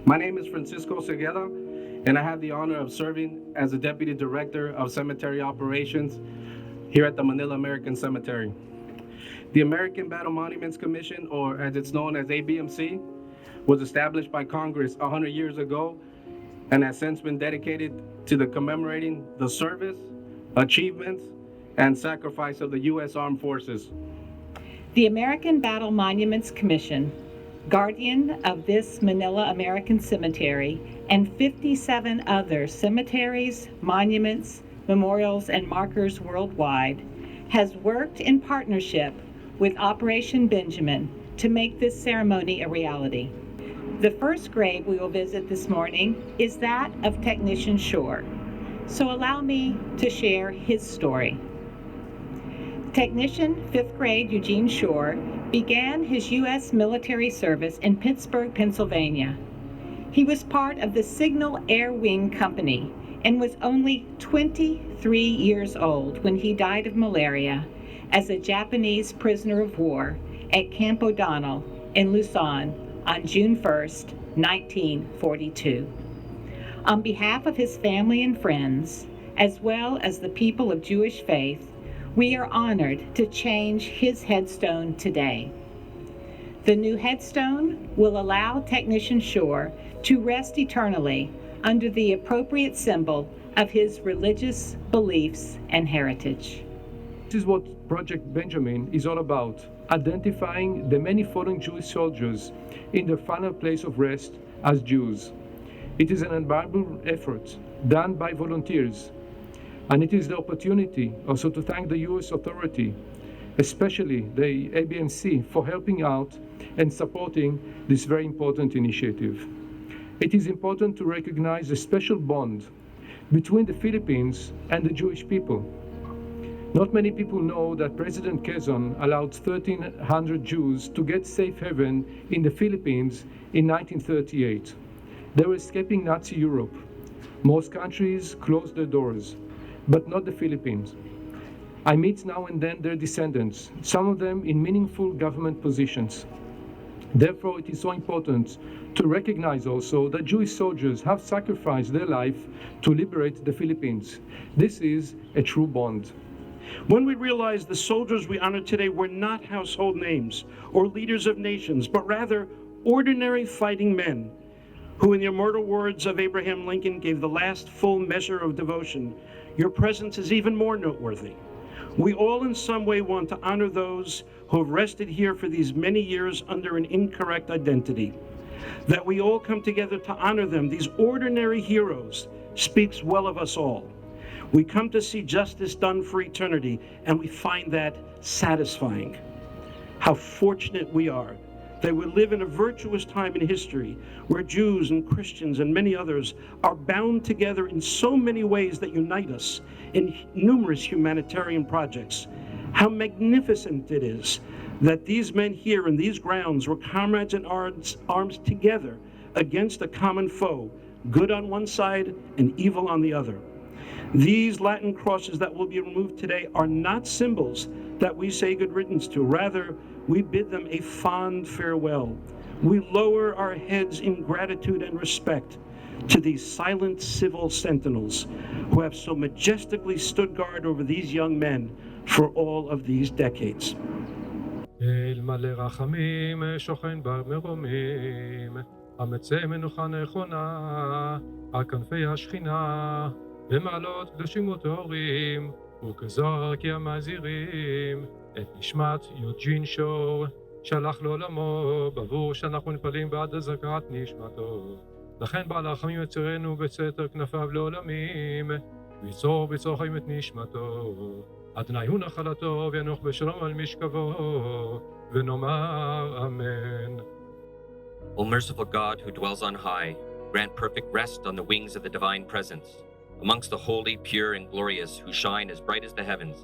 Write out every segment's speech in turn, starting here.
My name is Francisco Segueda, and I have the honor of serving as the Deputy Director of Cemetery Operations here at the Manila American Cemetery. The American Battle Monuments Commission, or as it's known as ABMC, was established by Congress 100 years ago and has since been dedicated to the commemorating the service, achievements, and sacrifice of the U.S. Armed Forces. The American Battle Monuments Commission, guardian of this Manila American Cemetery and 57 other cemeteries, monuments, memorials, and markers worldwide, has worked in partnership with Operation Benjamin to make this ceremony a reality. The first grave we will visit this morning is that of Technician Shore. So allow me to share his story. Technician 5th grade Eugene Shore began his U.S. military service in Pittsburgh, Pennsylvania. He was part of the Signal Air Wing Company and was only 23 years old when he died of malaria as a Japanese prisoner of war at Camp O'Donnell in Luzon on June 1st, 1942. On behalf of his family and friends, as well as the people of Jewish faith, we are honored to change his headstone today. The new headstone will allow Technician Shore to rest eternally under the appropriate symbol of his religious beliefs and heritage. This is what Project Benjamin is all about, identifying the many fallen Jewish soldiers in their final place of rest as Jews. It is an admirable effort done by volunteers, and it is the opportunity also to thank the U.S. authority, especially the ABMC, for helping out and supporting this very important initiative. It is important to recognize the special bond between the Philippines and the Jewish people. Not many people know that President Quezon allowed 1,300 Jews to get safe haven in the Philippines in 1938. They were escaping Nazi Europe. Most countries closed their doors, but not the Philippines. I meet now and then their descendants, some of them in meaningful government positions. Therefore, it is so important to recognize also that Jewish soldiers have sacrificed their life to liberate the Philippines. This is a true bond. When we realize the soldiers we honor today were not household names or leaders of nations, but rather ordinary fighting men who, in the immortal words of Abraham Lincoln, gave the last full measure of devotion, your presence is even more noteworthy. We all in some way want to honor those who have rested here for these many years under an incorrect identity. That we all come together to honor them, these ordinary heroes, speaks well of us all. We come to see justice done for eternity, and we find that satisfying. How fortunate we are that we live in a virtuous time in history where Jews and Christians and many others are bound together in so many ways that unite us in numerous humanitarian projects. How magnificent it is that these men here in these grounds were comrades in arms together against a common foe, good on one side and evil on the other. These Latin crosses that will be removed today are not symbols that we say good riddance to. Rather, we bid them a fond farewell. We lower our heads in gratitude and respect to these silent civil sentinels who have so majestically stood guard over these young men for all of these decades. אל מלא רחמים שוכן בר מרומים, המצא מנוחה נכונה על כנפי השכינה, במעלות קדושים וטהורים, וכזוהר כי המזהירים, את נשמת יוג'ין שור, שלח לעולמו, בעבור שאנחנו נפעלים בעד הזכרת נשמתו. לכן בעל הרחמים יצרנו בסתר כנפיו לעולמים, ויצור בצור חיים את נשמתו. אדוני הוא נחלתו, וינוח בשלום על משכבו, ונאמר אמן. O merciful God, who dwells on high, grant perfect rest on the wings of the divine presence, amongst the holy, pure, and glorious, who shine as bright as the heavens,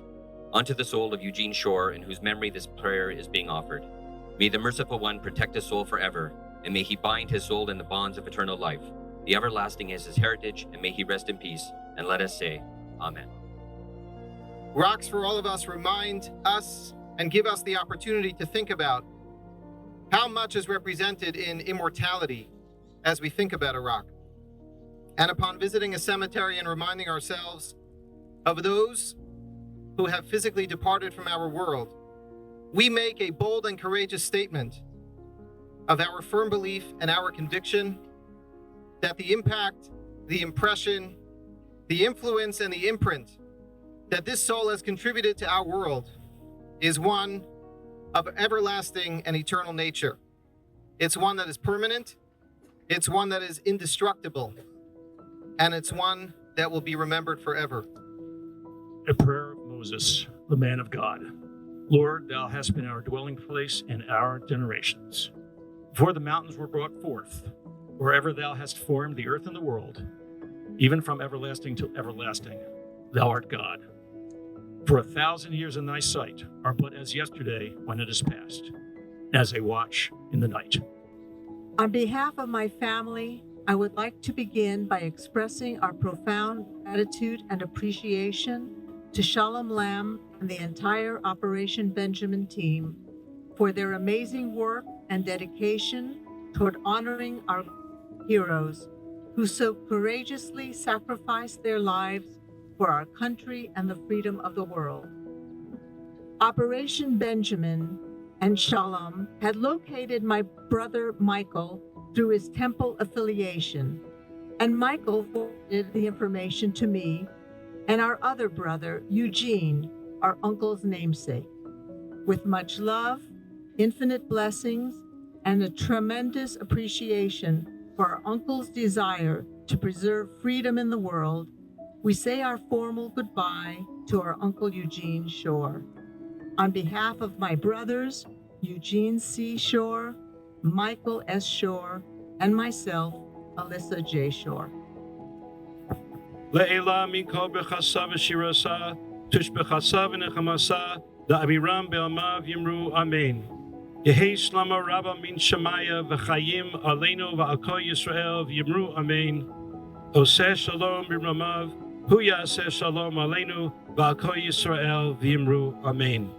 unto the soul of Eugene Shore, in whose memory this prayer is being offered. May the merciful one protect his soul forever, and may he bind his soul in the bonds of eternal life. The everlasting is his heritage, and may he rest in peace. And let us say, Amen. Rocks for all of us remind us and give us the opportunity to think about how much is represented in immortality as we think about Iraq. And upon visiting a cemetery and reminding ourselves of those who have physically departed from our world, we make a bold and courageous statement of our firm belief and our conviction that the impact, the impression, the influence, and the imprint that this soul has contributed to our world is one of everlasting and eternal nature. It's one that is permanent, it's one that is indestructible, and it's one that will be remembered forever. A prayer of Moses, the man of God. Lord, thou hast been our dwelling place in our generations. Before the mountains were brought forth, wherever thou hast formed the earth and the world, even from everlasting to everlasting, thou art God. For 1,000 years in thy sight are but as yesterday when it is past, as a watch in the night. On behalf of my family, I would like to begin by expressing our profound gratitude and appreciation to Shalom Lamb and the entire Operation Benjamin team for their amazing work and dedication toward honoring our heroes who so courageously sacrificed their lives for our country and the freedom of the world. Operation Benjamin and Shalom had located my brother Michael through his temple affiliation, and Michael forwarded the information to me and our other brother, Eugene, our uncle's namesake. With much love, infinite blessings, and a tremendous appreciation for our uncle's desire to preserve freedom in the world, we say our formal goodbye to our Uncle Eugene Shore. On behalf of my brothers, Eugene C. Shore, Michael S. Shore, and myself, Alyssa J. Shore. Le'ela mikol b'chasa v'shirasa, tush b'chasa v'nechamasa, da'aviram be'amav yimru amen. Yehi shlama rabba min shemaya v'chayim aleinu v'al kol Yisrael v'yimru amen. Oseh shalom b'ramav, hu yaseh shalom aleinu v'al kol Yisrael v'yimru amen.